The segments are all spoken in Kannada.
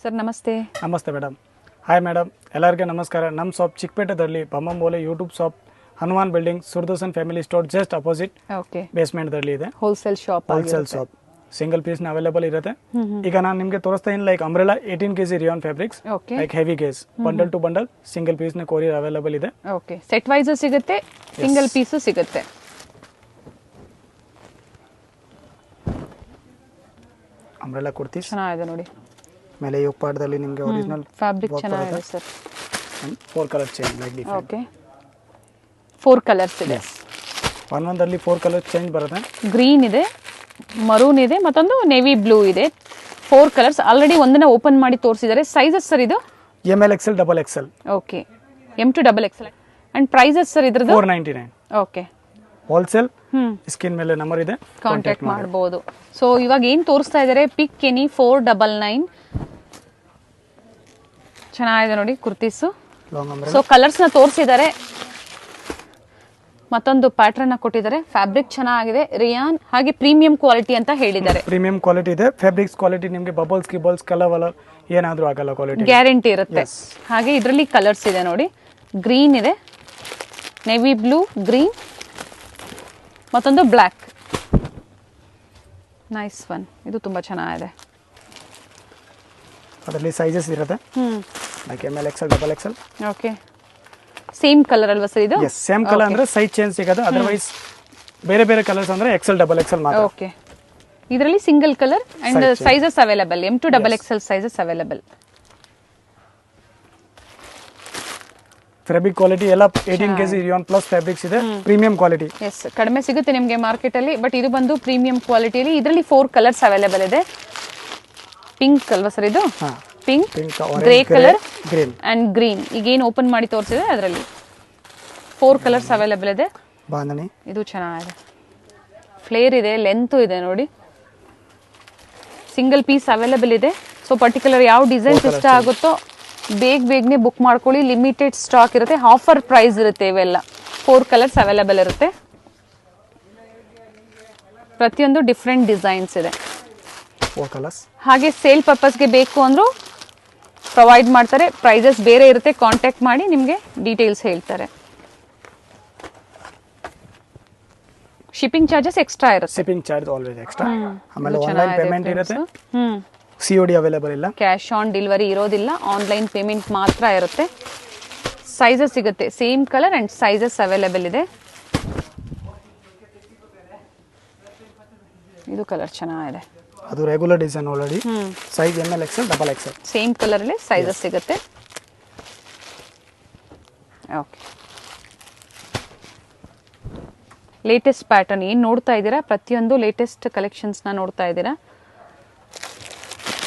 ಸರ್ ನಮಸ್ತೆ. ನಮಸ್ತೆ ಮೇಡಮ್. ಹಾಯ್ ಮೇಡಮ್, ಎಲ್ಲರಿಗೂ ನಮಸ್ಕಾರ. ನಮ್ಮ ಶಾಪ್ ಚಿಕ್ಕಪೇಟೆದಲ್ಲಿ ಬಮ್ಮಂಬೋಲೆ YouTube shop Hanuman building Sudarshan family store just opposite ಬೇಸ್ಮೆಂಟ್ದಲ್ಲಿ ಇದೆ. Wholesale shop single piece available ಇರುತ್ತೆ. ಈಗ ನಾನು ನಿಮಗೆ ತೋರಿಸ್ತಾ ಇದ್ದೀನಿ like umbrella 18 kg rayon fabrics like heavy case bundle to bundle single piece ನ ಕೊರಿಯರ್ ಅವೈಲೇಬಲ್ ಇದೆ. ಓಕೆ, ಸೆಟ್ ವೈಸ್ ಸಿಗುತ್ತೆ, ಸಿಂಗಲ್ ಪೀಸ್ ಸಿಗುತ್ತೆ. ಅಂಬ್ರೆಲಾ ಕುರ್ತಿ ಚೆನ್ನಾಗಿದೆ ನೋಡಿ. ಮೇಲೆ ಯೋಗ ಪಾರ್ಟ್ದಲ್ಲಿ ನಿಮಗೆ ಒರಿಜಿನಲ್ ಫ್ಯಾಬ್ರಿಕ್ ಚೆನ್ನಾಗಿದೆ sir. 4 colour change like different. Okay, 4 colours ಇದೆ. ಒಂದೊಂದರಲ್ಲಿ 4 ಕಲರ್ ಚೇಂಜ್ ಬರುತ್ತೆ. ಗ್ರೀನ್ ಇದೆ, ಮರೂನ್ ಇದೆ, ಮತ್ತೊಂದು ನೇವಿ ಬ್ಲೂ ಇದೆ. 4 ಕಲರ್ಸ್ ಆಲ್ರೆಡಿ ಒಂದನ್ನ ಓಪನ್ ಮಾಡಿ ತೋರಿಸಿದ್ದಾರೆ. ಸೈಜಸ್ ಸರ್ ಇದು ML XL double XL. Okay, M to double XL. And prices sir ಇದ್ರದ್ದು 499. Okay, wholesale. ಸ್ಕ್ರೀನ್ ಮೇಲೆ ನಂಬರ್ ಇದೆ, ಕಾಂಟ್ಯಾಕ್ಟ್ ಮಾಡಬಹುದು. ಸೊ ಇವಾಗ ಏನ್ ತೋರಿಸ್ತಾ ಇದ್ದಾರೆ, ಪಿಕ್ ಎನಿ 499. ಚೆನ್ನಾಗಿದೆ ನೋಡಿ ಕುರ್ತೀಸು. ಸೊ ಕಲರ್ಸ್ ನ ತೋರಿಸಿದ್ದಾರೆ, ಮತ್ತೊಂದು ಪ್ಯಾಟರ್ನ್ ಕೊಟ್ಟಿದ್ದಾರೆ. ಫ್ಯಾಬ್ರಿಕ್ ಚೆನ್ನಾಗಿದೆ, ರಿಯಾನ್ ಹಾಗೆ ಪ್ರೀಮಿಯಂ ಕ್ವಾಲಿಟಿ ಅಂತ ಹೇಳಿದ್ದಾರೆ. ಪ್ರೀಮಿಯಂ ಕ್ವಾಲಿಟಿ ಇದೆ. ಫ್ಯಾಬ್ರಿಕ್ಸ್ ಕ್ವಾಲಿಟಿ ನಿಮಗೆ ಬಬಲ್ಸ್ ಗಿಬಲ್ಸ್ ಕಲರ್ ಏನಾದ್ರೂ ಆಗಲ್ಲ, ಕ್ವಾಲಿಟಿ ಗ್ಯಾರಂಟಿ ಇರುತ್ತೆ. ಹಾಗೆ ಇದರಲ್ಲಿ ಕಲರ್ಸ್ ಇದೆ ನೋಡಿ. ಗ್ರೀನ್ ಇದೆ, ನೇವಿ ಬ್ಲೂ, ಗ್ರೀನ್, ಮತ್ತೊಂದು ಬ್ಲ್ಯಾಕ್. ನೈಸ್ ಒನ್, ಇದು ತುಂಬಾ ಚೆನ್ನಾಗಿದೆ. ಅದರಲ್ಲಿ ಸೈಜಸ್ ಇರುತ್ತೆ like ML XL double XL. Okay, same colour ಅಲ್ವಾ ಸರ್ ಇದು? ಎಸ್, ಸೇಮ್ ಕಲರ್ ಅಂದ್ರೆ ಸೈಜ್ ಚೇಂಜ್ ಸಿಗುತ್ತೆ. ಅದರ್ವೈಸ್ ಬೇರೆ ಬೇರೆ ಕಲರ್ಸ್ ಅಂದ್ರೆ XL ಡಬಲ್ XL ಮಾತ್ರ. ಓಕೆ, ಇದರಲ್ಲಿ single colour and sizes available. M to double XL sizes available. Fabric quality ಎಲ್ಲ 18 kg ರಿಯಾನ್ ಪ್ಲಸ್ ಫ್ಯಾಬ್ರಿಕ್ಸ್ ಇದೆ. Premium quality. ಎಸ್, ಕಡಿಮೆ ಸಿಗುತ್ತೆ ನಿಮಗೆ ಮಾರ್ಕೆಟ್ ಅಲ್ಲಿ, ಬಟ್ ಇದು ಬಂದು ಪ್ರೀಮಿಯಂ ಕ್ವಾಲಿಟಿಯಲ್ಲಿ. ಇದರಲ್ಲಿ 4 ಕಲರ್ಸ್ ಅವೈಲೇಬಲ್ ಇದೆ. ಪಿಂಕ್ ಅಲ್ವಾ ಸರ್ ಇದು? Pink, grey colour and green. ಈಗ ಏನು ಓಪನ್ ಮಾಡಿ ತೋರಿಸಿದೆ ಅದರಲ್ಲಿ 4 ಕಲರ್ಸ್ ಅವೈಲೇಬಲ್ ಇದೆ. ಬಾಂಧನಿ ಇದು ಚೆನ್ನಾಗಿದೆ, ಫ್ಲೇರ್ ಇದೆ, ಲೆಂತ್ ಇದೆ ನೋಡಿ. ಸಿಂಗಲ್ ಪೀಸ್ ಅವೈಲೇಬಲ್ ಇದೆ. ಸೊ ಪರ್ಟಿಕ್ಯುಲರ್ ಯಾವ ಡಿಸೈನ್ಸ್ ಇಷ್ಟ ಆಗುತ್ತೋ ಬೇಗನೆ ಬುಕ್ ಮಾಡ್ಕೊಳ್ಳಿ. ಲಿಮಿಟೆಡ್ ಸ್ಟಾಕ್ ಇರುತ್ತೆ, ಆಫರ್ ಪ್ರೈಸ್ ಇರುತ್ತೆ. ಇವೆಲ್ಲ 4 ಕಲರ್ಸ್ ಅವೈಲೇಬಲ್ ಇರುತ್ತೆ. ಪ್ರತಿಯೊಂದು ಡಿಫ್ರೆಂಟ್ ಡಿಸೈನ್ಸ್ ಇದೆ. 4 ಕಲರ್ಸ್. ಹಾಗೆ ಸೇಲ್ ಪರ್ಪಸ್ಗೆ ಬೇಕು ಅಂದ್ರೂ ಪ್ರೊವೈಡ್ ಮಾಡ್ತಾರೆ. ಪ್ರೈಸಸ್ ಬೇರೆ ಇರುತ್ತೆ, ಕಾಂಟ್ಯಾಕ್ಟ್ ಮಾಡಿ ನಿಮಗೆ ಡೀಟೇಲ್ಸ್ ಹೇಳ್ತಾರೆ. ಶಿಪ್ಪಿಂಗ್ ಚಾರ್ಜಸ್ ಎಕ್ಸ್ಟ್ರಾ ಇರುತ್ತೆ. Shipping charge always extra. ಆಮೇಲೆ ಆನ್ಲೈನ್ ಪೇಮೆಂಟ್ ಇರುತ್ತೆ. COD ಅವೈಲೇಬಲ್ ಇಲ್ಲ, ಕ್ಯಾಶ್ ಆನ್ ಡೆಲಿವರಿ ಇರೋದಿಲ್ಲ. ಆನ್ಲೈನ್ ಪೇಮೆಂಟ್ ಮಾತ್ರ ಇರುತ್ತೆ. ಸೈಜಸ್ ಸಿಗುತ್ತೆ, same colour and sizes available ಇದೆ. ಇದು ಕಲರ್ ಚೆನ್ನಾಗಿದೆ. ಅದು regular design already. Size ML XL double XL. Same colour ಅಲ್ಲಿ ಸೈಜಸ್ ಸಿಗುತ್ತೆ. ಓಕೆ, ಲೇಟೆಸ್ಟ್ ಪ್ಯಾಟರ್ನ್ ಏನು ನೋಡ್ತಾ ಇದ್ದೀರಾ, ಪ್ರತಿಯೊಂದು ಲೇಟೆಸ್ಟ್ ಕಲೆಕ್ಷನ್ಸ್ ನ ನೋಡ್ತಾ ಇದ್ದೀರಾ.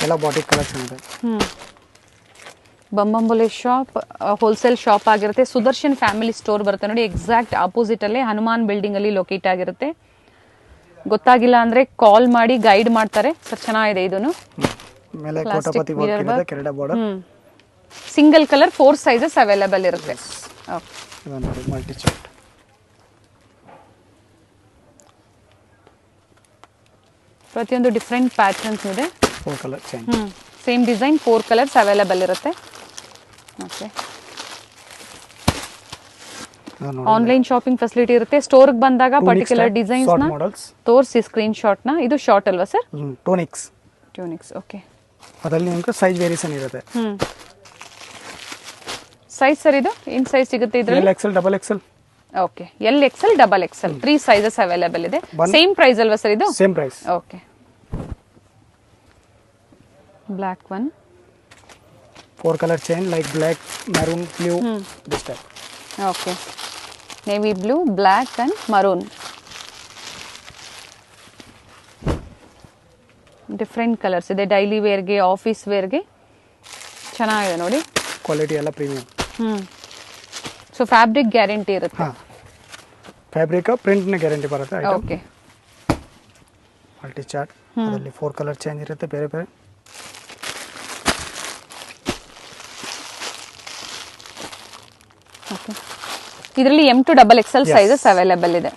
ಎಲ್ಲ ಬಾಟಿಕ್ ಕಲೆಕ್ಷನ್ ಇದೆ. ಬಂಬಂಬೋಲೆ ಶಾಪ್ ಹೋಲ್ಸೇಲ್ ಶಾಪ್ ಆಗಿರುತ್ತೆ. ಸುದರ್ಶನ್ ಫ್ಯಾಮಿಲಿ ಸ್ಟೋರ್ ಬರುತ್ತೆ ನೋಡಿ, ಎಕ್ಸಾಕ್ಟ್ ಆಪೋಸಿಟ್ ಅಲ್ಲೇ ಹನುಮಾನ್ ಬಿಲ್ಡಿಂಗ್ ಅಲ್ಲಿ ಲೊಕೇಟ್ ಆಗಿರುತ್ತೆ. ಗೊತ್ತಾಗಿಲ್ಲ ಅಂದ್ರೆ ಕಾಲ್ ಮಾಡಿ ಗೈಡ್ ಮಾಡ್ತಾರೆ. ಸರ್ ಚೆನ್ನಾಗಿದೆ. ಇದನ್ನು ಮೇಲೆ ಕೋಟಪತಿ ವರ್ಕ್ ಇದೆ, ಕೆರಡ border. Single colour 4 sizes available ಇರುತ್ತೆ. ಓಕೆ, ಇದು ನೋಡಿ ಮಲ್ಟಿ ಚಾರ್ಟ್. ಪ್ರತಿಯೊಂದು ಡಿಫರೆಂಟ್ ಪ್ಯಾಟರ್ನ್ಸ್ ಇದೆ. 4 colour change. Same design 4 colours available ಇರುತ್ತೆ. ಓಕೆ, ಆನ್ಲೈನ್ ಶಾಪಿಂಗ್ ಫೆಸಿಲಿಟಿ ಇರುತ್ತೆ. ಸ್ಟೋರ್ ಬಂದಾಗ ಪರ್ಟಿಕ್ಯುಲರ್ ಡಿಸೈನ್ಸ್ ನ ತೋರಿಸಿ ಸ್ಕ್ರೀನ್ ಶಾಟ್ ನ. ಇದು ಶಾರ್ಟ್ ಅಲ್ವಾ ಸರ್? ಟ್ಯೂನಿಕ್ಸ್. ಓಕೆ, ಅದರಲ್ಲಿ ನಿಮಗೆ ಸೈಜ್ ವೇರಿಯೇಷನ್ ಇರುತ್ತೆ. ಸೈಜ್ ಸರ್ ಇದು ಏನು ಸೈಜ್ ಸಿಗುತ್ತೆ ಇದರಲ್ಲಿ? ML XL double XL. Okay, L XL double XL 3 sizes available ಇದೆ. ಸೇಮ್ ಪ್ರೈಸ್ ಅಲ್ವಾ ಸರ್ ಇದು? Same price. Okay, black one. 4 colour change like black, maroon, blue, this type. Okay, navy blue, black and maroon. Different colours ಇದೆ. ಡೈಲಿ ವೇರ್ಗೆ, ಆಫೀಸ್ ವೇರ್ಗೆ ಚೆನ್ನಾಗಿದೆ ನೋಡಿ. ಕ್ವಾಲಿಟಿ ಎಲ್ಲ ಪ್ರೀಮಿಯಂ. ಸೊ ಫ್ಯಾಬ್ರಿಕ್ ಗ್ಯಾರಂಟಿ ಇರುತ್ತೆ. ಫ್ಯಾಬ್ರಿಕ್ ಪ್ರಿಂಟ್ ನ ಗ್ಯಾರಂಟಿ ಬರುತ್ತೆ. Okay, multi chart. ಅದರಲ್ಲಿ 4 ಕಲರ್ ಚೇಂಜ್ ಇರುತ್ತೆ ಬೇರೆ ಬೇರೆ. ಓಕೆ, ಇದರಲ್ಲಿ M to double XL sizes available ಇದೆ.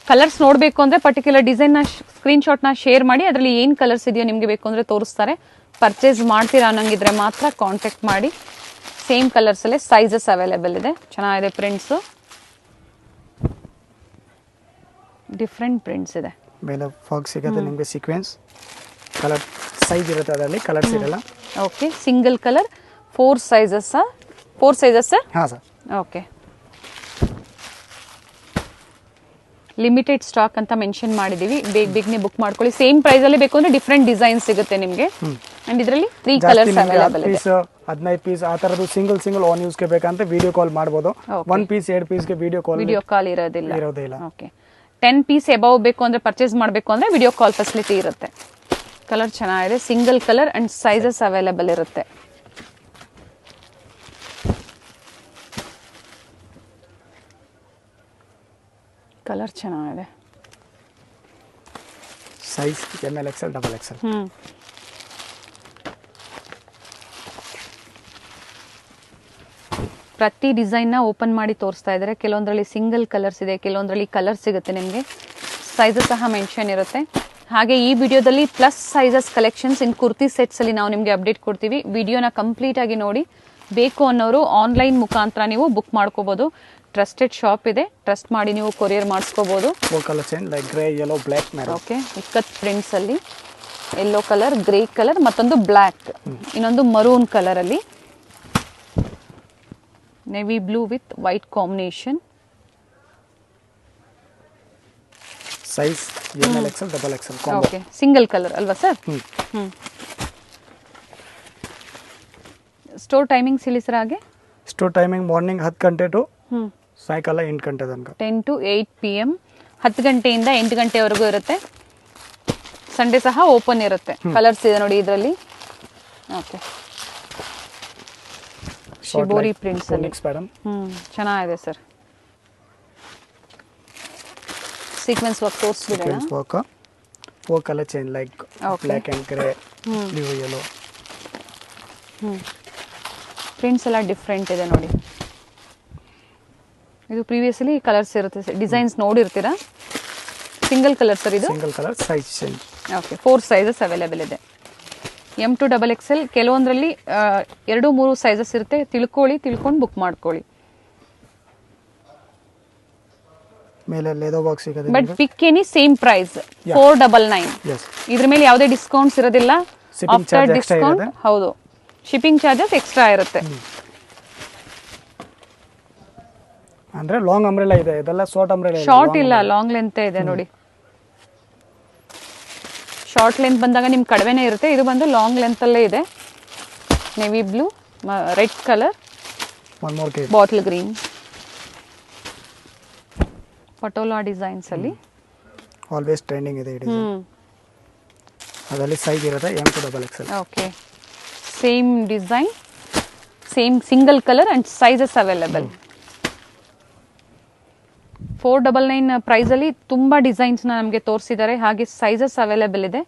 ಕಲರ್ಸ್ ನೋಡಬೇಕು ಅಂದ್ರೆ ಪರ್ಟಿಕ್ಯುಲರ್ ಡಿಸೈನ್ ನ ಸ್ಕ್ರೀನ್ ಶಾಟ್ ನ ಶೇರ್ ಮಾಡಿ, ಅದರಲ್ಲಿ ಏನ್ ಕಲರ್ಸ್ ಇದೆಯೋ ನಿಮ್ಗೆ ಬೇಕು ಅಂದ್ರೆ ತೋರಿಸ್ತಾರೆ. ಪರ್ಚೇಸ್ ಮಾಡ್ತೀರಾ ಅನ್ನಂಗಿದ್ರೆ ಮಾತ್ರ ಕಾಂಟ್ಯಾಕ್ಟ್ ಮಾಡಿ. ಸೇಮ್ ಕಲರ್ಸ್ ಅಲ್ಲೇ ಸೈಜಸ್ ಅವೈಲೇಬಲ್ ಇದೆ. ಚೆನ್ನಾಗಿದೆ ಪ್ರಿಂಟ್ಸ್, ಡಿಫ್ರೆಂಟ್ ಪ್ರಿಂಟ್ಸ್ ಇದೆ. ಮೇಲೆ ಫಾಗ್ ಸಿಗುತ್ತೆ ನಿಮಗೆ, ಸೀಕ್ವೆನ್ಸ್ ಕಲರ್ ಸೈಜ್ ಇರುತ್ತೆ, ಅದರಲ್ಲಿ ಕಲರ್ಸ್ ಇರಲ್ಲ. Okay, single colour 4 sizes. 4 sizes sir? ಹಾಂ ಸರ್. ಓಕೆ, ಲಿಮಿಟೆಡ್ ಸ್ಟಾಕ್ ಅಂತ ಮೆನ್ಷನ್ ಮಾಡಿದೀವಿ. ಬೇಗನೆ ಬುಕ್ ಮಾಡ್ಕೊಳ್ಳಿ. ಸೇಮ್ ಪ್ರೈಸ್ ಅಲ್ಲಿ ಬೇಕು ಅಂದ್ರೆ ಡಿಫ್ರೆಂಟ್ ಡಿಸೈನ್ ಸಿಗುತ್ತೆ ನಿಮಗೆ. ಅಂಡ್ ಇದರಲ್ಲಿ 3 ಕಲರ್ಸ್ ಅವೈಲೇಬಲ್ ಇದೆ. 15 ಪೀಸ್ ಆ ತರದ್ದು ಸಿಂಗಲ್ ಆನ್ ಯೂಸ್ ಗೆ ಬೇಕಂತ ವಿಡಿಯೋ ಕಾಲ್ ಮಾಡಬಹುದು. 1 ಪೀಸ್ 2 ಪೀಸ್ ಗೆ ವಿಡಿಯೋ ಕಾಲ್ ಇರೋದಿಲ್ಲ. ಓಕೆ, 10 ಪೀಸ್ ಎಬವ್ ಬೇಕು ಅಂದ್ರೆ ಪರ್ಚೇಸ್ ಮಾಡಬೇಕು ಅಂದ್ರೆ ವಿಡಿಯೋ ಕಾಲ್ ಫೆಸಿಲಿಟಿ ಇರುತ್ತೆ. ಕಲರ್ ಚೆನ್ನಾಗಿದೆ, single colour and sizes available ಇರುತ್ತೆ. ಕಲರ್ ಚೆನ್ನಾಗಿದೆ. Size ML XL XXL. ಪ್ರತಿ ಡಿಸೈನ್ ನ ಓಪನ್ ಮಾಡಿ ತೋರಿಸ್ತಾ ಇದ್ದಾರೆ. ಕೆಲವೊಂದರಲ್ಲಿ ಸಿಂಗಲ್ ಕಲರ್ಸ್ ಇದೆ, ಕೆಲವೊಂದರಲ್ಲಿ ಕಲರ್ ಸಿಗುತ್ತೆ ನಿಮಗೆ. ಸೈಜಸ್ ಸಹ ಮೆನ್ಷನ್ ಇರುತ್ತೆ. ಹಾಗೆ ಈ ವಿಡಿಯೋದಲ್ಲಿ ಪ್ಲಸ್ ಸೈಜಸ್ ಕಲೆಕ್ಷನ್ಸ್ ಇನ್ ಕುರ್ತಿ ಸೆಟ್ಸ್ ಅಲ್ಲಿ ನಾವು ನಿಮಗೆ ಅಪ್ಡೇಟ್ ಕೊಡ್ತೀವಿ. ವಿಡಿಯೋನ ಕಂಪ್ಲೀಟ್ ಆಗಿ ನೋಡಿ. ಬೇಕು ಅನ್ನೋರು ಆನ್ಲೈನ್ ಮುಖಾಂತರ ನೀವು ಬುಕ್ ಮಾಡ್ಕೋಬಹುದು. ಟ್ರಸ್ಟೆಡ್ ಶಾಪ್ ಇದೆ, ಟ್ರಸ್ಟ್ ಮಾಡಿ ನೀವು ಕೊರಿಯರ್ ಮಾಡಿಸ್ಕೋಬಹುದು. Grey yellow black. Okay, ikat prints ಅಲ್ಲಿ ಯೆಲ್ಲೋ ಕಲರ್, ಗ್ರೇ ಕಲರ್, ಮತ್ತೊಂದು ಬ್ಲ್ಯಾಕ್, ಇನ್ನೊಂದು ಮರೂನ್ ಕಲರ್ ಅಲ್ಲಿ, navy blue with white combination. Size ML XL XXL. Okay, single colour ಅಲ್ವಾ ಸರ್? ಸ್ಟೋರ್ ಟೈಮಿಂಗ್ಸ್ ಹೇಳಿ ಸರ್. ಹಾಗೆ ಸ್ಟೋರ್ ಟೈಮಿಂಗ್ ಮಾರ್ನಿಂಗ್ 10 ಗಂಟೆ ಟು ಸಾಯಂಕಾಲ 8 ಗಂಟೆ ತನಕ. 10 to 8 PM, 10 ಗಂಟೆಯಿಂದ 8 ಗಂಟೆವರೆಗೂ ಇರುತ್ತೆ. ಸಂಡೇ ಸಹ ಓಪನ್ ಇರುತ್ತೆ. ಕಲರ್ಸ್ ಇದೆ ನೋಡಿ ಇದರಲ್ಲಿ. ಓಕೆ, ಶಿಬೋರಿ ಪ್ರಿಂಟ್ಸ್ ಅಲ್ಲಿ ಚೆನ್ನಾಗಿದೆ ಸರ್. ಸೀಕ್ವೆನ್ಸ್ ವರ್ಕ್ ತೋರಿಸ್ಬಿಡೋಣ. 4 colour change like black and grey, blue yellow. Prints ಎಲ್ಲ ಡಿಫ್ರೆಂಟ್ ಇದೆ ನೋಡಿ. ಇದು ಪ್ರೀವಿಯಸ್ಲಿ ಕಲರ್ಸ್ ಇರುತ್ತೆ, ಡಿಸೈನ್ಸ್ ನೋಡಿರ್ತೀರಾ. ಸಿಂಗಲ್ ಕಲರ್ ಸರ್ ಇದು. Single colour, size change. Okay, 4 sizes available ಇದೆ. M to XXL. ಕೆಲವೊಂದರಲ್ಲಿ 2-3 ಸೈಜಸ್ ಇರುತ್ತೆ. ತಿಳ್ಕೊಂಡು ಬುಕ್ ಮಾಡ್ಕೊಳ್ಳಿ. ಮೇಲೆ ಲೆದೋ ಬಾಕ್ಸ್ ಸಿಗುತ್ತೆ. But pick any same price 499. ಇದ್ರ ಮೇಲೆ ಯಾವುದೇ ಡಿಸ್ಕೌಂಟ್ಸ್ ಇರೋದಿಲ್ಲ. ಆಫ್ಟರ್ ಡಿಸ್ಕೌಂಟ್ ಹೌದು, ಶಿಪ್ಪಿಂಗ್ ಚಾರ್ಜಸ್ ಎಕ್ಸ್ಟ್ರಾ ಇರುತ್ತೆ. ಅಂದ್ರೆ ಲಾಂಗ್ ಅಂಬ್ರೆಲಾ ಇದೆ, ಇದೆಲ್ಲ ಶಾರ್ಟ್ ಇಲ್ಲ, ಲಾಂಗ್ ಲೆಂತ್ ಇದೆ ನೋಡಿ. ಶಾರ್ಟ್ ಲೆಂತ್ ಬಂದಾಗ ನಿಮ್ಗೆ ಕಡಿಮೆನೇ ಇರುತ್ತೆ. ಇದು ಬಂದು ಲಾಂಗ್ ಲೆಂತ್ ಅಲ್ಲೇ ಇದೆ. Navy blue, red colour, bottle green, patola designs ಅಲ್ಲಿ ಆಲ್ವೇಸ್ ಟ್ರೆಂಡಿಂಗ್ ಇದೆ. ಅದರಲ್ಲಿ ಸೈಜ್ ಇರುತ್ತೆ M to XXL. Okay, same design, same single colour and sizes available. 499 price ಅಲ್ಲಿ ತುಂಬಾ ಡಿಸೈನ್ಸ್ ನಮಗೆ ತೋರಿಸಿದ್ದಾರೆ. ಹಾಗೆ ಸೈಜಸ್ ಅವೈಲೇಬಲ್ ಇದೆ.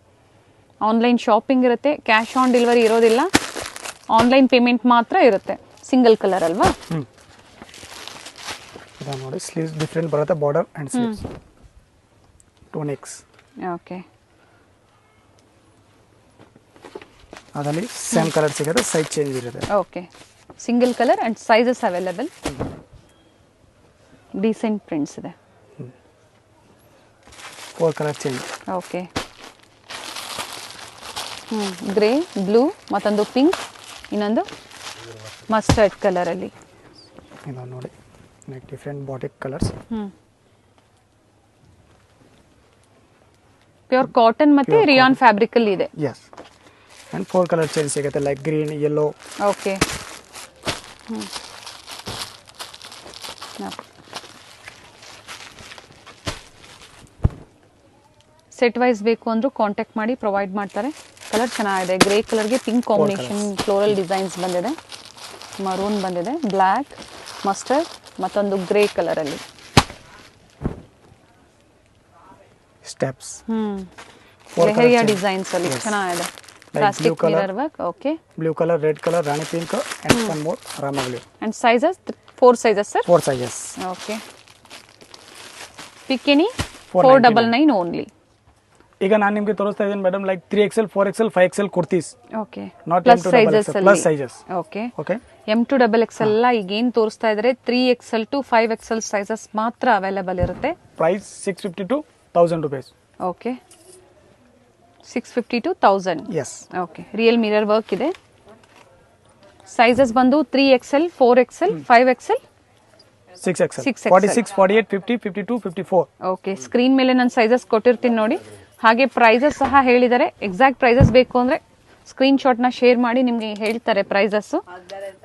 ಆನ್ಲೈನ್ ಶಾಪಿಂಗ್ ಇರುತ್ತೆ, ಕ್ಯಾಶ್ ಆನ್ ಡೆಲಿವರಿ ಇರೋದಿಲ್ಲ. ಆನ್ಲೈನ್ ಪೇಮೆಂಟ್ ಮಾತ್ರ ಇರುತ್ತೆ. ಸಿಂಗಲ್ ಕಲರ್ ಅಲ್ವಾ? ಇದನ್ನ ನೋಡಿ, ಸ್ಲೀವ್ಸ್ ಡಿಫರೆಂಟ್ ಬರುತ್ತೆ, border and sleeves 2 necks. Okay, ಅದರಲ್ಲಿ ಸೇಮ್ ಕಲರ್ ಸಿಗುತ್ತೆ, ಸೈಜ್ ಚೇಂಜ್ ಇರುತ್ತೆ. Okay, single colour and sizes available. Decent prints ಇದೆ. 4 colour change. Okay, grey, blue, ಮತ್ತೊಂದು ಪಿಂಕ್, ಇನ್ನೊಂದು ಮಸ್ಟರ್ಡ್ ಕಲರ್ ಅಲ್ಲಿ. ಇದನ್ನ ನೋಡಿ, different batik colours. Pure cotton ಮತ್ತೆ ರಿಯಾನ್ ಫ್ಯಾಬ್ರಿಕ್ ಅಲ್ಲಿ ಇದೆ. ಎಸ್, ಅಂಡ್ 4 ಕಲರ್ ಚೇಂಜ್ ಸಿಗುತ್ತೆ, like green, yellow. Okay, set wise ಬೇಕು ಅಂದ್ರೂ ಕಾಂಟ್ಯಾಕ್ಟ್ ಮಾಡಿ, ಪ್ರೊವೈಡ್ ಮಾಡ್ತಾರೆ. ಕಲರ್ ಚೆನ್ನಾಗಿದೆ. ಗ್ರೇ ಕಲರ್ಗೆ ಪಿಂಕ್ ಕಾಂಬಿನೇಷನ್ ಫ್ಲೋರಲ್ ಡಿಸೈನ್ಸ್ ಬಂದಿದೆ, ಮರೂನ್ ಬಂದಿದೆ, ಬ್ಲ್ಯಾಕ್, ಮಸ್ಟರ್ಡ್, ಮತ್ತೊಂದು ಗ್ರೇ ಕಲರ್ ಅಲ್ಲಿ ಸ್ಟೆಪ್ಸ್. ಲೆಹರಿಯಾ ಡಿಸೈನ್ಸ್ ಅಲ್ಲಿ ಚೆನ್ನಾಗಿದೆ. Plastic mirror work. Okay, blue colour, red colour, rani pink and one more rama blue. And sizes 4 sizes sir. 4 sizes. Okay, pick any 499 only. ಈಗ ನಾನು ನಿಮಗೆ ತೋರಿಸ್ತಾ ಇದ್ದೀನಿ madam like 3XL 4XL 5XL kurtis okay not plus sizes plus sizes okay okay M2XXL ಎಲ್ಲ ಈಗ ಏನು ತೋರಿಸ್ತಾ ಇದ್ದಾರೆ 3XL to 5XL ಸೈಜಸ್ ಮಾತ್ರ ಅವೈಲೇಬಲ್ ಇರುತ್ತೆ. Price 650 to 1000 rupees. Okay 650 to 1000. Yes okay real mirror work ಇದೆ. ಸೈಜಸ್ ಬಂದು 3XL 4XL 5XL 6XL 46 48 50 52 54. Okay screen ಮೇಲೆ ನಾನು ಸೈಜಸ್ ಕೊಟ್ಟಿರ್ತೀನಿ ನೋಡಿ. ಹಾಗೆ ಪ್ರೈಸಸ್ ಸಹ ಹೇಳಿದ್ದಾರೆ. ಎಕ್ಸಾಕ್ಟ್ ಪ್ರೈಸಸ್ ಬೇಕು ಅಂದ್ರೆ ಸ್ಕ್ರೀನ್ ಶಾಟ್ ನ ಶೇರ್ ಮಾಡಿ ನಿಮ್ಗೆ ಹೇಳ್ತಾರೆ ಪ್ರೈಸಸ್.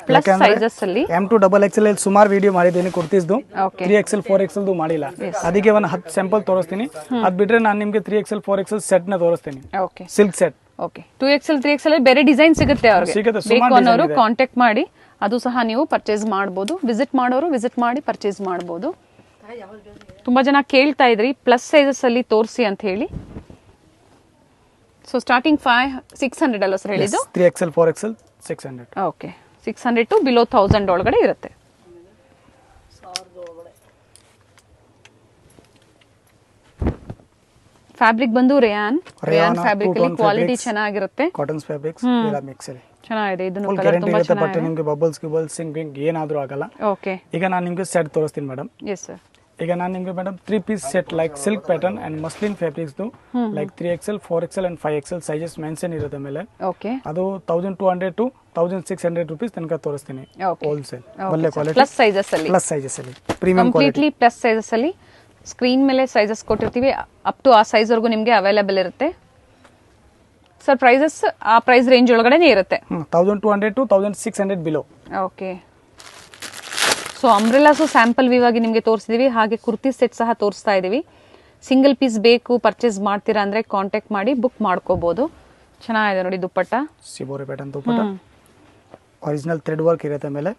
ಪ್ಲಸ್ ಸೈಜಸ್ ಅಲ್ಲಿ M2XXL ಅಲ್ಲಿ ಸುಮಾರು ವಿಡಿಯೋ ಮಾಡಿದ್ದೀನಿ ಕುರ್ತೀಸ್ದು. 3XL 4XL ದು ಮಾಡಿಲ್ಲ. ಅದಕ್ಕೆ ಒಂದು 10 ಸ್ಯಾಂಪಲ್ ತೋರಿಸ್ತೀನಿ. ಅದ್ ಬಿಟ್ರೆ ನಾನು ನಿಮ್ಗೆ 3XL 4XL ಸೆಟ್ ನ ತೋರಿಸ್ತೀನಿ. Okay silk set. Okay 2XL 3XL ಅಲ್ಲಿ ಬೇರೆ ಡಿಸೈನ್ ಸಿಗುತ್ತೆ ಅವ್ರಿಗೆ. ಬೇಕು ಅನ್ನೋರು ಕಾಂಟ್ಯಾಕ್ಟ್ ಮಾಡಿ ಅದು ಸಹ ನೀವು ಪರ್ಚೇಸ್ ಮಾಡಬಹುದು. ವಿಸಿಟ್ ಮಾಡೋರು ವಿಸಿಟ್ ಮಾಡಿ ಪರ್ಚೇಸ್ ಮಾಡಬಹುದು. ತುಂಬಾ ಜನ ಕೇಳ್ತಾ ಇದ್ರಿ ಪ್ಲಸ್ ಸೈಜಸ್ ಅಲ್ಲಿ ತೋರಿಸಿ ಅಂತ ಹೇಳಿ. ಸೊ ಸ್ಟಾರ್ಟಿಂಗ್ 600 ಅಲ್ಲ ಸರ್ ಹೇಳಿದ್ದು? 3XL 4XL 600. Okay 600 to below 1000 ಒಳಗಡೆ ಇರುತ್ತೆ. ಫ್ಯಾಬ್ರಿಕ್ ಬಂದು ರೇಯಾನ್ ಫ್ಯಾಬ್ರಿಕ್ ಅಲ್ಲಿ ಕ್ವಾಲಿಟಿ ಚೆನ್ನಾಗಿರುತ್ತೆ. ಕಾಟನ್ಸ್ ಫ್ಯಾಬ್ರಿಕ್ಸ್ ಎಲ್ಲ ಮಿಕ್ಸ್ ಇದೆ. ಚೆನ್ನಾಗಿದೆ. ಇದನ್ನು ಫುಲ್ ಗ್ಯಾರಂಟಿ ಇರುತ್ತೆ. ಬಟ್ ನಿಮಗೆ ಬಬಲ್ಸ್ ಗಿಬಲ್ಸ್ ಸಿಂಗಿಂಗ್ ಏನಾದ್ರೂ ಆಗಲ್ಲ. ಓಕೆ ಈಗ ನಾನು ನಿಮಗೆ ಸೆಟ್ ತೋರಿಸ್ತೀನಿ ಮೇಡಮ್. Yes sir. ಈಗ ನಾನು ನಿಮಗೆ madam 3 piece set like silk pattern and muslin fabrics like 3XL 4XL and 5XL sizes mention ಇರುತ್ತೆ ಮೇಲೆ. ಓಕೆ ಅದು 1200 to 1600 rupees ತನಕ ತೋರಿಸ್ತೀನಿ. ಹೋಲ್ಸೇಲ್ ಒಳ್ಳೆ ಕ್ವಾಲಿಟಿ ಪ್ಲಸ್ ಸೈಜಸ್ ಅಲ್ಲಿ. ಪ್ಲಸ್ ಸೈಜಸ್ ಅಲ್ಲಿ premium quality completely plus sizes ಅಲ್ಲಿ ಸ್ಕ್ರೀನ್ ಮೇಲೆ ಸೈಜಸ್ ಕೊಟ್ಟಿರ್ತೀವಿ. ಅಪ್ ಟು ಆ ಸೈಜ್ ವರೆಗೂ ನಿಮಗೆ ಅವೈಲೇಬಲ್ ಇರುತ್ತೆ. ಸರ್ ಪ್ರೈಸಸ್ ಆ ಪ್ರೈಸ್ ರೇಂಜ್ ಒಳಗಡೆನೇ ಇರುತ್ತೆ. 1200 to 1600 below. Okay so umbrellas sample view ಆಗಿ ನಿಮಗೆ ತೋರಿಸಿದೀವಿ. ಹಾಗೆ ಕುರ್ತಿ ಸೆಟ್ ಸಹ ತೋರಿಸ್ತಾ ಇದೀವಿ. ಸಿಂಗಲ್ ಪೀಸ್ ಬೇಕು ಪರ್ಚೇಸ್ ಮಾಡ್ತೀರಾ ಅಂದ್ರೆ ಕಾಂಟ್ಯಾಕ್ಟ್ ಮಾಡಿ ಬುಕ್ ಮಾಡ್ಕೋಬಹುದು. ಚೆನ್ನಾಗಿದೆ ನೋಡಿ ದುಪ್ಪಟ್ಟ. ಸಿಬೋರಿ ಪ್ಯಾಟರ್ನ್ ದುಪ್ಪಟ್ಟ. ಒರಿಜಿನಲ್ ಥ್ರೆಡ್ ವರ್ಕ್ ಇರುತ್ತೆ ಮೇಲೆ.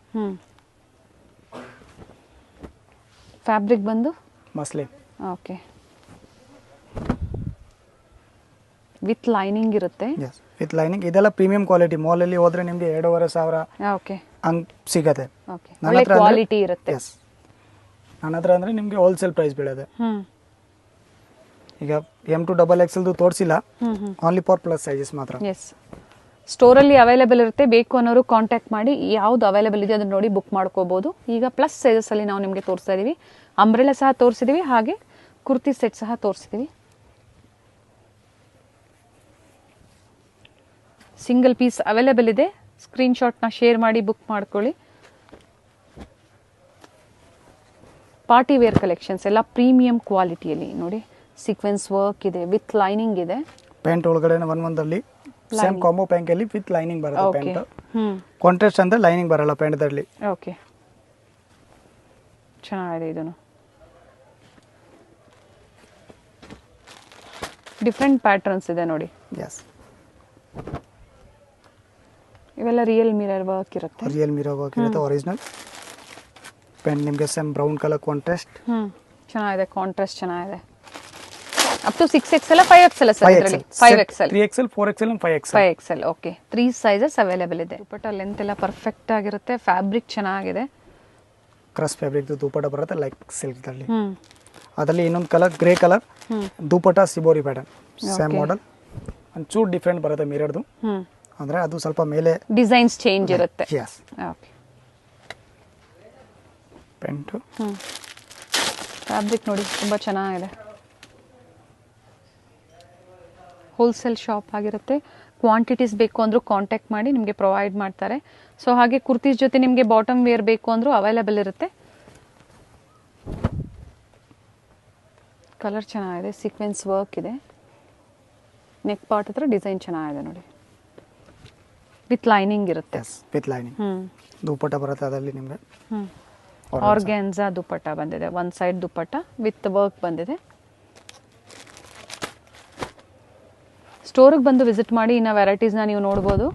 ಫ್ಯಾಬ್ರಿಕ್ ಬಂದು ಮಸ್ಲಿನ್. ಓಕೆ ವಿತ್ ಲೈನಿಂಗ್ ಇರುತ್ತೆ. ವಿತ್ ಲೈನಿಂಗ್ ಇದೆಲ್ಲ ಪ್ರೀಮಿಯಂ ಕ್ವಾಲಿಟಿ. ಮಾಲ್ ಅಲ್ಲಿ ಹೋದ್ರೆ ನಿಮಗೆ 2500 ಓಕೆ ಹಂಗ್ ಸಿಗತ್ತೆ. ಓಕೆ ಒಳ್ಳೆ ಕ್ವಾಲಿಟಿ ಇರುತ್ತೆ. ನನ್ನ ಹತ್ರ ಅಂದ್ರೆ ನಿಮಗೆ ಹೋಲ್ಸೇಲ್ ಪ್ರೈಸ್ ಬೀಳದೆ. ಈಗ M2XXL ದು ತೋರಿಸಿಲ್ಲ. ಓನ್ಲಿ ಫಾರ್ ಪ್ಲಸ್ ಸೈಜಸ್ ಮಾತ್ರ. ಎಸ್ ಸ್ಟೋರ್ ಅಲ್ಲಿ ಅವೈಲೇಬಲ್ ಇರುತ್ತೆ. ಬೇಕು ಅನ್ನೋರು ಕಾಂಟ್ಯಾಕ್ಟ್ ಮಾಡಿ ಯಾವ್ದು ಅವೈಲೇಬಲ್ ಇದೆ ಅದನ್ನ ನೋಡಿ ಬುಕ್ ಮಾಡ್ಕೋಬಹುದು. ಈಗ ಪ್ಲಸ್ ಸೈಜಸ್ ಅಲ್ಲಿ ನಾವು ನಿಮಗೆ ತೋರಿಸ್ತಾ ಇದೀವಿ. ಅಂಬ್ರೆಲಾ ಸಹ ತೋರಿಸಿದೀವಿ. ಹಾಗೆ ಕುರ್ತಿ ಸೆಟ್ ಸಹ ತೋರಿಸಿದೀವಿ. ಸಿಂಗಲ್ ಪೀಸ್ ಅವೈಲೇಬಲ್ ಇದೆ. ಸ್ಕ್ರೀನ್ ಶಾಟ್ ನ ಶೇರ್ ಮಾಡಿ ಬುಕ್ ಮಾಡ್ಕೊಳ್ಳಿ. ಪಾರ್ಟಿ ವೇರ್ ಕಲೆಕ್ಷನ್ಸ್ ಎಲ್ಲ ಪ್ರೀಮಿಯಂ ಕ್ವಾಲಿಟಿಯಲ್ಲಿ ನೋಡಿ. ಸೀಕ್ವೆನ್ಸ್ ವರ್ಕ್ ಇದೆ ವಿತ್ ಲೈನಿಂಗ್ ಇದೆ. ಪ್ಯಾಂಟ್ ಒಳಗಡೆ ಒಂದಲ್ಲಿ ಸೇಮ್ ಕಾಂಬೋ ಪ್ಯಾಂಟ್ ಅಲ್ಲಿ ವಿತ್ ಲೈನಿಂಗ್ ಬರುತ್ತೆ. ಪ್ಯಾಂಟ್ ಕಾಂಟ್ರಾಸ್ಟ್ ಅಂದ್ರೆ ಲೈನಿಂಗ್ ಬರಲ್ಲ ಪ್ಯಾಂಟ್ ದಲ್ಲಿ. ಓಕೆ ಚೆನ್ನಾಗಿದೆ. ಇದನ್ನು ಡಿಫ್ರೆಂಟ್ ಪ್ಯಾಟರ್ನ್ಸ್ ಇದೆ ನೋಡಿ. ಎಸ್ ಇವೆಲ್ಲ ರಿಯಲ್ ಮಿರರ್ ವರ್ಕ್ ಇರುತ್ತೆ. ರಿಯಲ್ ಮಿರರ್ ವರ್ಕ್ ಇರುತ್ತೆ. ಒರಿಜಿನಲ್ ಪ್ಯಾಂಟ್ ನಿಮಗೆ ಸೇಮ್ ಬ್ರೌನ್ ಕಲರ್ ಕಾಂಟ್ರಾಸ್ಟ್. ಚೆನ್ನಾಗಿದೆ. ಕಾಂಟ್ರಾಸ್ಟ್ ಚೆನ್ನಾಗಿದೆ. Up to 6XL 5XL sir ಇದರಲ್ಲಿ. 5XL 3XL 4XL and 5XL. 5XL okay 3 sizes available ಇದೆ. ದುಪ್ಪಟ್ಟ ಲೆಂತ್ ಎಲ್ಲ ಪರ್ಫೆಕ್ಟ್ ಆಗಿರುತ್ತೆ. ಫ್ಯಾಬ್ರಿಕ್ ಚೆನ್ನಾಗಿದೆ. ಕ್ರಸ್ ಫ್ಯಾಬ್ರಿಕ್ ದುಪ್ಪಟ್ಟ ಬರುತ್ತೆ ಲೈಕ್ ಸಿಲ್ಕ್ ದಲ್ಲಿ. ಅದರಲ್ಲಿ ಇನ್ನೊಂದು ಕಲರ್ ಗ್ರೇ ಕಲರ್ ದುಪ್ಪಟ್ಟ ಸಿಬೋರಿ ಪ್ಯಾಟರ್ನ್ ಸೇಮ್ ಮಾಡೆಲ್. ಒಂಚೂರು ಡಿಫ್ರೆಂಟ್ ಬರುತ್ತೆ ಮಿರರ್ದು. ಅಂದ್ರೆ ಅದು ಸ್ವಲ್ಪ ಮೇಲೆ ಡಿಸೈನ್ಸ್ ಚೇಂಜ್ ಇರುತ್ತೆ. ಯಸ್ ಓಕೆ ಪ್ಯಾಂಟ್ ಫ್ಯಾಬ್ರಿಕ್ ನೋಡಿ ತುಂಬಾ ಚೆನ್ನಾಗಿದೆ. ಹೋಲ್ಸೇಲ್ ಶಾಪ್ ಆಗಿರುತ್ತೆ. ಕ್ವಾಂಟಿಟೀಸ್ ಬೇಕು ಅಂದ್ರೂ ಕಾಂಟ್ಯಾಕ್ಟ್ ಮಾಡಿ ನಿಮಗೆ ಪ್ರೊವೈಡ್ ಮಾಡ್ತಾರೆ. ಸೊ ಹಾಗೆ ಕುರ್ತೀಸ್ ಜೊತೆ ನಿಮಗೆ ಬಾಟಮ್ ವೇರ್ ಬೇಕು ಅಂದ್ರೂ ಅವೈಲೇಬಲ್ ಇರುತ್ತೆ. ಕಲರ್ ಚೆನ್ನಾಗಿದೆ. ಸೀಕ್ವೆನ್ಸ್ ವರ್ಕ್ ಇದೆ. ನೆಕ್ ಪಾರ್ಟ್ ಹತ್ರ ಡಿಸೈನ್ ಚೆನ್ನಾಗಿದೆ ನೋಡಿ. ವಿತ್ ಲೈನಿಂಗ್ ಇರುತ್ತೆ. ವಿತ್ ಲೈನಿಂಗ್ ದುಪ್ಪಟ್ಟ ಬರುತ್ತೆ. ಅದರಲ್ಲಿ ನಿಮಗೆ ಆರ್ಗ್ಯಾನ್ಸಾ ದುಪ್ಪಟ್ಟ ಬಂದಿದೆ. One side dupatta with work ಬಂದಿದೆ. ಸ್ಟೋರಿಗೆ ಬಂದು ವಿಸಿಟ್ ಮಾಡಿ ಇನ್ನು ವೆರೈಟೀಸ್ನ ನೀವು ನೋಡ್ಬೋದು.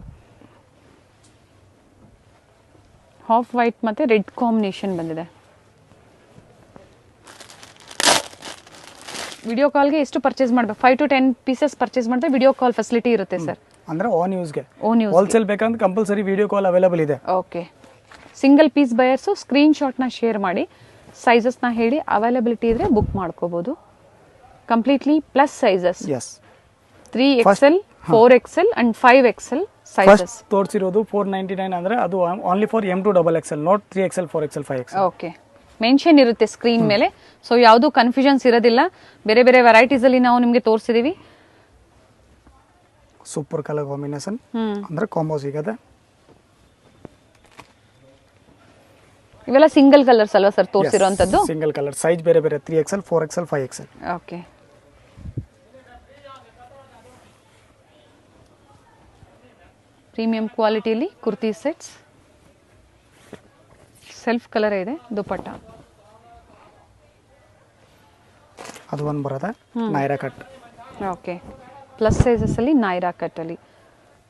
ಹಾಫ್ ವೈಟ್ ಮತ್ತು ರೆಡ್ ಕಾಂಬಿನೇಷನ್ ಬಂದಿದೆ. ವಿಡಿಯೋ ಕಾಲ್ಗೆ ಎಷ್ಟು ಪರ್ಚೇಸ್ ಮಾಡಬೇಕು? 5 to 10 ಪೀಸಸ್ ಪರ್ಚೇಸ್ ಮಾಡಿದ್ರೆ ವಿಡಿಯೋ ಕಾಲ್ ಫೆಸಿಲಿಟಿ ಇರುತ್ತೆ ಸರ್. ಅಂದ್ರೆ ಓನ್ ಯೂಸ್ಗೆ. ಹೋಲ್ಸೇಲ್ ಬೇಕಂದ್ರೆ ಕಂಪಲ್ಸರಿ ವಿಡಿಯೋ ಕಾಲ್ ಅವೈಲೇಬಲ್ ಇದೆ. Okay single piece buyers screen ಶಾಟ್ನ ಶೇರ್ ಮಾಡಿ ಸೈಜಸ್ನ ಹೇಳಿ ಅವೈಲಬಿಲಿಟಿ ಇದ್ರೆ ಬುಕ್ ಮಾಡ್ಕೋಬಹುದು. Completely plus sizes. Yes 3XL, 4XL and 5XL sizes. ತೋರಿಸಿರೋದು 499 ಅಂದ್ರೆ ಅದು only for M to XXL, not 3XL, 4XL, 5XL. Okay, mention ಇರುತ್ತೆ ಸ್ಕ್ರೀನ್ ಮೇಲೆ, ಸೊ ಯಾವುದು ಕನ್ಫ್ಯೂಷನ್ಸ್ ಇರೋದಿಲ್ಲ. ಬೇರೆ ಬೇರೆ ವೆರೈಟೀಸ್ ಅಲ್ಲಿ ನಾವು ನಿಮಗೆ ತೋರಿಸಿದೀವಿ. ಸೂಪರ್ ಕಲರ್ ಕಾಂಬಿನೇಷನ್ ಅಂದ್ರೆ ಕಾಂಬೋ ಸಿಗತ್ತೆ. ಇವೆಲ್ಲ ಸಿಂಗಲ್ ಕಲರ್ಸ್ ಅಲ್ವಾ ಸರ್ ತೋರಿಸಿರೋಂಥದ್ದು? ಸಿಂಗಲ್ ಕಲರ್, ಸೈಜ್ ಬೇರೆ ಬೇರೆ, 3XL, 4XL, 5XL. Okay, premium ಕ್ವಾಲಿಟಿಯಲ್ಲಿ ಕುರ್ತಿ ಸೆಟ್ಸ್, ಸೆಲ್ಫ್ ಕಲರ್ ಇದೆ. ದುಪಟ್ಟ ಅದು ಒಂದು ಬರುತ್ತೆ Naira cut. Okay, plus sizes ಅಲ್ಲಿ ನೈರಾ ಕಟ್ ಅಲ್ಲಿ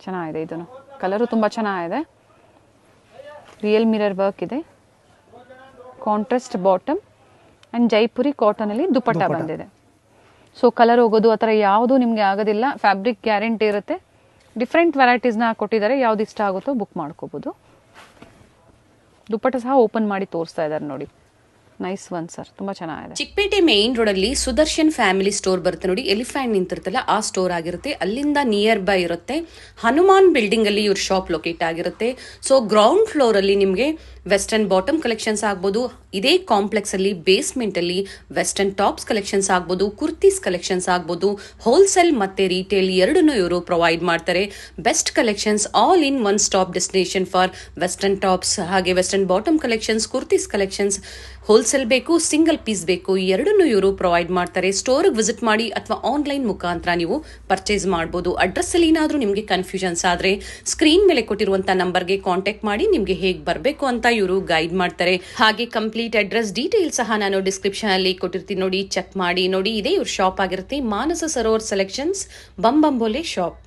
ಚೆನ್ನಾಗಿದೆ. ಇದನ್ನು ಕಲರು ತುಂಬ ಚೆನ್ನಾಗಿದೆ. ರಿಯಲ್ ಮಿರರ್ ವರ್ಕ್ ಇದೆ. Contrast bottom and Jaipuri cotton ಅಲ್ಲಿ ದುಪಟ್ಟ ಬಂದಿದೆ. ಸೊ ಕಲರ್ ಹೋಗೋದು ಆ ಥರ ಯಾವುದು ನಿಮಗೆ ಆಗೋದಿಲ್ಲ. ಫ್ಯಾಬ್ರಿಕ್ ಗ್ಯಾರಂಟಿ ಇರುತ್ತೆ. ಡಿಫ್ರೆಂಟ್ ವೆರೈಟೀಸ್ನ ಕೊಟ್ಟಿದ್ದಾರೆ. ಯಾವ್ದು ಇಷ್ಟ ಆಗುತ್ತೋ ಬುಕ್ ಮಾಡ್ಕೋಬೋದು. ದುಪಟ್ಟ ಸಹ ಓಪನ್ ಮಾಡಿ ತೋರಿಸ್ತಾ ಇದ್ದಾರೆ ನೋಡಿ. ನೈಸ್ ಒನ್ ಸರ್, ತುಂಬಾ ಚೆನ್ನಾಗಿದೆ. ಚಿಕ್ಕಪೇಟೆ ಮೇನ್ ರೋಡ್ ಅಲ್ಲಿ ಸುದರ್ಶನ್ ಫ್ಯಾಮಿಲಿ ಸ್ಟೋರ್ ಬರುತ್ತೆ ನೋಡಿ, ಎಲಿಫ್ಯಾಂಟ್ ನಿಂತಿರ್ತಲ್ಲ ಆ ಸ್ಟೋರ್ ಆಗಿರುತ್ತೆ. ಅಲ್ಲಿಂದ ನಿಯರ್ ಬೈ ಇರುತ್ತೆ. ಹನುಮಾನ್ ಬಿಲ್ಡಿಂಗ್ ಅಲ್ಲಿ ಇವ್ರ ಶಾಪ್ ಲೊಕೇಟ್ ಆಗಿರುತ್ತೆ. ಸೊ ಗ್ರೌಂಡ್ ಫ್ಲೋರ್ ಅಲ್ಲಿ ನಿಮಗೆ ವೆಸ್ಟರ್ನ್ ಬಾಟಮ್ ಕಲೆಕ್ಷನ್ಸ್ ಆಗ್ಬೋದು. ಇದೇ ಕಾಂಪ್ಲೆಕ್ಸ್ ಅಲ್ಲಿ ಬೇಸ್ಮೆಂಟ್ ಅಲ್ಲಿ ವೆಸ್ಟರ್ನ್ ಟಾಪ್ಸ್ ಕಲೆಕ್ಷನ್ಸ್ ಆಗ್ಬೋದು, ಕುರ್ತೀಸ್ ಕಲೆಕ್ಷನ್ಸ್ ಆಗ್ಬೋದು. ಹೋಲ್ಸೇಲ್ ಮತ್ತೆ ರಿಟೇಲ್ ಎರಡನ್ನೂ ಇವರು ಪ್ರೊವೈಡ್ ಮಾಡ್ತಾರೆ. Best collections, all in one stop destination for western tops, ಹಾಗೆ western bottom collections, kurtis collections. Wholesale ಬೇಕು, ಸಿಂಗಲ್ ಪೀಸ್ ಬೇಕು, ಎರಡನ್ನೂ ಇವರು ಪ್ರೊವೈಡ್ ಮಾಡ್ತಾರೆ. ಸ್ಟೋರ್ಗೆ ವಿಸಿಟ್ ಮಾಡಿ ಅಥವಾ ಆನ್ಲೈನ್ ಮುಖಾಂತರ ನೀವು ಪರ್ಚೇಸ್ ಮಾಡ್ಬೋದು. ಅಡ್ರೆಸ್ ಅಲ್ಲಿ ಏನಾದರೂ ನಿಮಗೆ ಕನ್ಫ್ಯೂಷನ್ಸ್ ಆದ್ರೆ ಸ್ಕ್ರೀನ್ ಮೇಲೆ ಕೊಟ್ಟಿರುವಂತಹ ನಂಬರ್ಗೆ ಕಾಂಟ್ಯಾಕ್ಟ್ ಮಾಡಿ ನಿಮಗೆ ಹೇಗೆ ಬರಬೇಕು ಅಂತ ಇವರು ಗೈಡ್ ಮಾಡ್ತಾರೆ. ಹಾಗೆ ಕಂಪ್ಲೀಟ್ ಅಡ್ರೆಸ್ ಡೀಟೇಲ್ ಸಹ ನಾನು ಡಿಸ್ಕ್ರಿಪ್ಷನ್ ಅಲ್ಲಿ ಕೊಟ್ಟಿರ್ತೀನಿ ನೋಡಿ, ಚೆಕ್ ಮಾಡಿ ನೋಡಿ. ಇದೇ ಇವ್ರ ಶಾಪ್ ಆಗಿರುತ್ತೆ. ಮಾನಸ ಸರೋವರ್ ಸೆಲೆಕ್ಷನ್ಸ್, ಬಂಬಂಬೋಲೆ ಶಾಪ್.